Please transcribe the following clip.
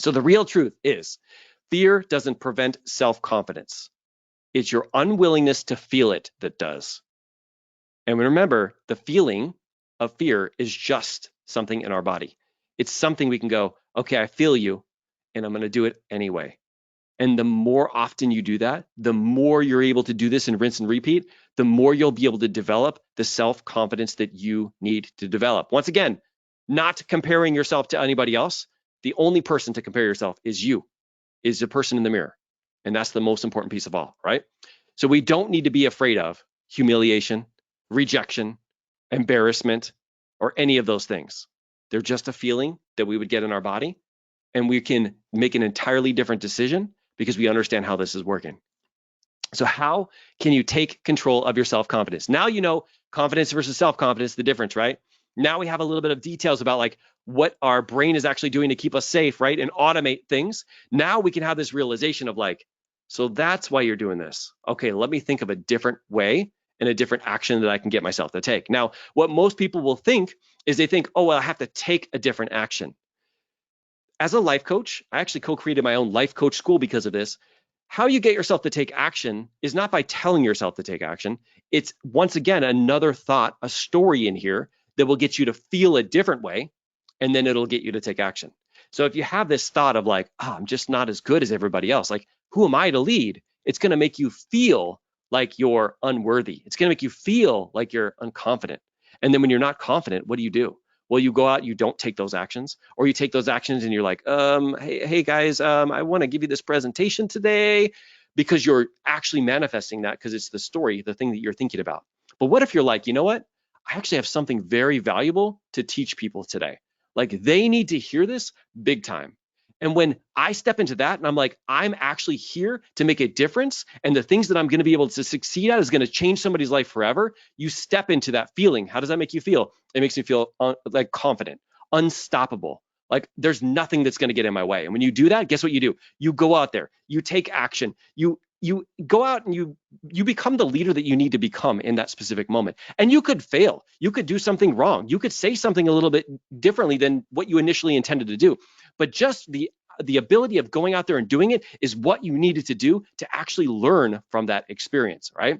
So the real truth is fear doesn't prevent self-confidence. It's your unwillingness to feel it that does. And remember, the feeling of fear is just something in our body. It's something we can go, okay, I feel you, and I'm going to do it anyway. And the more often you do that, the more you're able to do this and rinse and repeat, the more you'll be able to develop the self-confidence that you need to develop. Once again, not comparing yourself to anybody else. The only person to compare yourself is you, is the person in the mirror. And that's the most important piece of all, right? So we don't need to be afraid of humiliation, rejection, embarrassment, or any of those things. They're just a feeling that we would get in our body, and we can make an entirely different decision because we understand how this is working. So how can you take control of your self-confidence? Now you know confidence versus self-confidence, the difference, right? Now we have a little bit of details about like what our brain is actually doing to keep us safe, right? And automate things. Now we can have this realization of like, so that's why you're doing this. Okay, let me think of a different way and a different action that I can get myself to take. Now, what most people will think is they think, oh, well, I have to take a different action. As a life coach, I actually co-created my own life coach school because of this. How you get yourself to take action is not by telling yourself to take action. It's once again another thought, a story in here that will get you to feel a different way, and then it'll get you to take action. So if you have this thought of like, oh, I'm just not as good as everybody else, like who am I to lead? It's going to make you feel like you're unworthy. It's going to make you feel like you're unconfident. And then when you're not confident, what do? Well, you go out, you don't take those actions, or you take those actions and you're like, hey guys, I want to give you this presentation today, because you're actually manifesting that because it's the story, the thing that you're thinking about. But what if you're like, you know what? I actually have something very valuable to teach people today. Like they need to hear this big time. And when I step into that and I'm like, I'm actually here to make a difference, and the things that I'm going to be able to succeed at is going to change somebody's life forever, you step into that feeling. How does that make you feel? It makes me feel like confident, unstoppable. Like there's nothing that's going to get in my way. And when you do that, guess what you do? You go out there, you take action, you go out and you become the leader that you need to become in that specific moment. And you could fail. You could do something wrong. You could say something a little bit differently than what you initially intended to do. But just the ability of going out there and doing it is what you needed to do to actually learn from that experience, right?